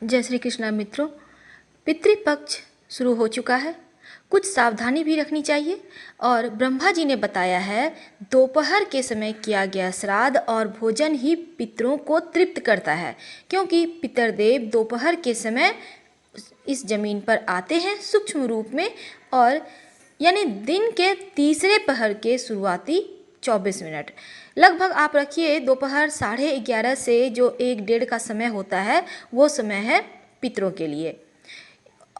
जय श्री कृष्ण मित्रों, पितृपक्ष शुरू हो चुका है। कुछ सावधानी भी रखनी चाहिए और ब्रह्मा जी ने बताया है दोपहर के समय किया गया श्राद्ध और भोजन ही पितरों को तृप्त करता है, क्योंकि पितरदेव दोपहर के समय इस जमीन पर आते हैं सूक्ष्म रूप में, और यानी दिन के तीसरे पहर के शुरुआती 24 मिनट लगभग आप रखिए। दोपहर 11:30 से जो 1-1:30 का समय होता है वो समय है पितरों के लिए,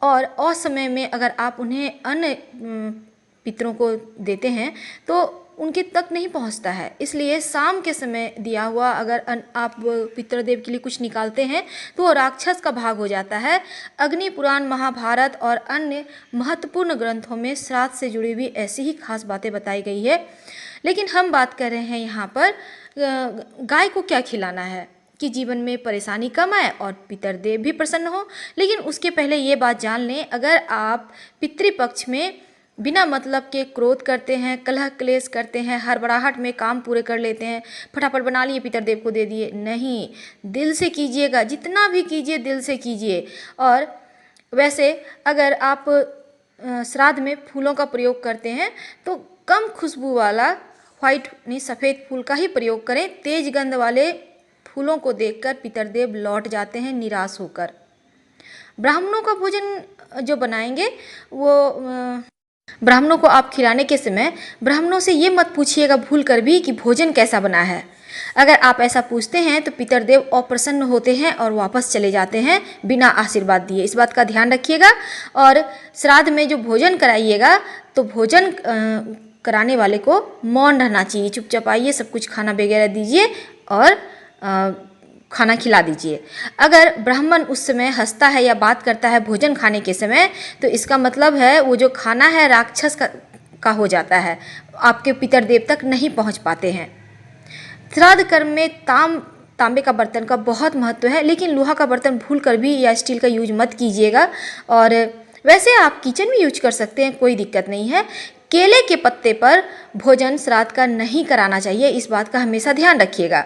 और असमय में अगर आप उन्हें अन्य पितरों को देते हैं तो उनके तक नहीं पहुंचता है। इसलिए शाम के समय दिया हुआ अगर आप पितृदेव के लिए कुछ निकालते हैं तो वो राक्षस का भाग हो जाता है। अग्नि पुराण, महाभारत और अन्य महत्वपूर्ण ग्रंथों में श्राद्ध से जुड़ी हुई ऐसी ही खास बातें बताई गई है। लेकिन हम बात कर रहे हैं यहाँ पर गाय को क्या खिलाना है कि जीवन में परेशानी कम आए और पितरदेव भी प्रसन्न हो। लेकिन उसके पहले ये बात जान लें, अगर आप पितृपक्ष में बिना मतलब के क्रोध करते हैं, कलह क्लेश करते हैं, हड़बड़ाहट में काम पूरे कर लेते हैं, फटाफट बना लिए पितरदेव को दे दिए, नहीं, दिल से कीजिएगा, जितना भी कीजिए दिल से कीजिए। और वैसे अगर आप श्राद्ध में फूलों का प्रयोग करते हैं तो कम खुशबू वाला व्हाइट नहीं सफ़ेद फूल का ही प्रयोग करें। तेज गंध वाले फूलों को देखकर पितरदेव लौट जाते हैं निराश होकर। ब्राह्मणों का भोजन जो बनाएंगे वो ब्राह्मणों को आप खिलाने के समय ब्राह्मणों से ये मत पूछिएगा भूल कर भी कि भोजन कैसा बना है। अगर आप ऐसा पूछते हैं तो पितरदेव अप्रसन्न होते हैं और वापस चले जाते हैं बिना आशीर्वाद दिए। इस बात का ध्यान रखिएगा। और श्राद्ध में जो भोजन कराइएगा तो भोजन कराने वाले को मौन रहना चाहिए, चुपचाप आइए, सब कुछ खाना वगैरह दीजिए और खाना खिला दीजिए। अगर ब्राह्मण उस समय हंसता है या बात करता है भोजन खाने के समय तो इसका मतलब है वो जो खाना है राक्षस का हो जाता है, आपके पितरदेव तक नहीं पहुंच पाते हैं। श्राद्ध कर्म में तांबे का बर्तन का बहुत महत्व है, लेकिन लोहा का बर्तन भूल कर भी या स्टील का यूज मत कीजिएगा। और वैसे आप किचन में यूज कर सकते हैं, कोई दिक्कत नहीं है। केले के पत्ते पर भोजन श्राद्ध का नहीं कराना चाहिए, इस बात का हमेशा ध्यान रखिएगा।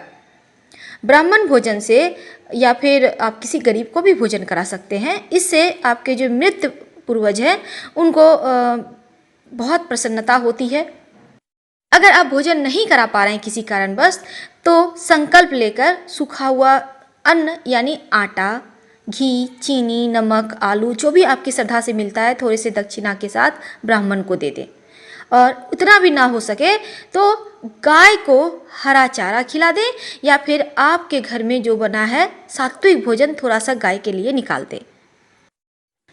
ब्राह्मण भोजन से या फिर आप किसी गरीब को भी भोजन करा सकते हैं। इससे आपके जो मृत पूर्वज हैं उनको बहुत प्रसन्नता होती है। अगर आप भोजन नहीं करा पा रहे हैं किसी कारणवश तो संकल्प लेकर सूखा हुआ अन्न यानी आटा, घी, चीनी, नमक, आलू जो भी आपकी श्रद्धा से मिलता है थोड़े से दक्षिणा के साथ ब्राह्मण को दे दें। और उतना भी ना हो सके तो गाय को हरा चारा खिला दें, या फिर आपके घर में जो बना है सात्विक भोजन थोड़ा सा गाय के लिए निकाल दें।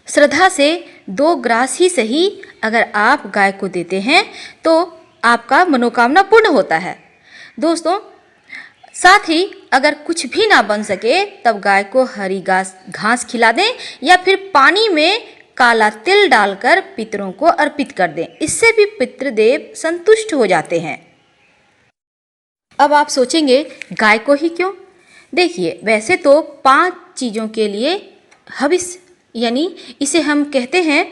श्रद्धा से 2 ग्रास ही सही अगर आप गाय को देते हैं तो आपका मनोकामना पूर्ण होता है। दोस्तों, साथ ही अगर कुछ भी ना बन सके तब गाय को हरी घास खिला दें या फिर पानी में काला तिल डालकर पितरों को अर्पित कर दें। इससे भी पितृदेव संतुष्ट हो जाते हैं। अब आप सोचेंगे गाय को ही क्यों? देखिए, वैसे तो 5 चीज़ों के लिए हविष्य यानी इसे हम कहते हैं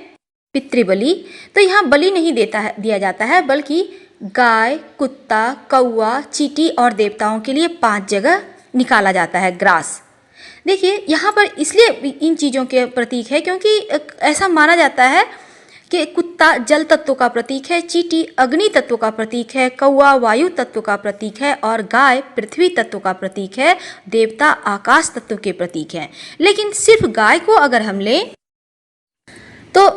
पितृबलि, तो यहाँ बलि नहीं दिया जाता है, बल्कि गाय, कुत्ता, कौआ, चींटी और देवताओं के लिए 5 जगह निकाला जाता है ग्रास। देखिए, यहाँ पर इसलिए इन चीज़ों के प्रतीक है क्योंकि ऐसा माना जाता है कि कुत्ता जल तत्व का प्रतीक है, चींटी अग्नि तत्व का प्रतीक है, कौआ वायु तत्व का प्रतीक है और गाय पृथ्वी तत्व का प्रतीक है, देवता आकाश तत्व के प्रतीक हैं। लेकिन सिर्फ गाय को अगर हम लें तो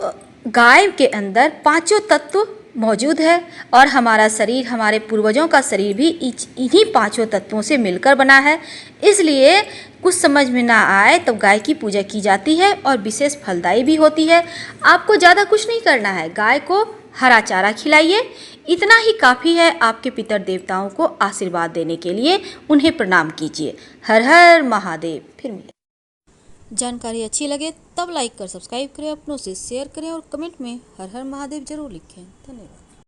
गाय के अंदर 5 तत्व मौजूद है और हमारा शरीर, हमारे पूर्वजों का शरीर भी इन्हीं 5 तत्वों से मिलकर बना है। इसलिए कुछ समझ में ना आए तब गाय की पूजा की जाती है और विशेष फलदायी भी होती है। आपको ज़्यादा कुछ नहीं करना है, गाय को हरा चारा खिलाइए, इतना ही काफ़ी है आपके पितर देवताओं को आशीर्वाद देने के लिए। उन्हें प्रणाम कीजिए। हर हर महादेव। फिर मिले। जानकारी अच्छी लगे तब लाइक कर सब्सक्राइब करें, अपनों से शेयर करें और कमेंट में हर हर महादेव जरूर लिखें। धन्यवाद।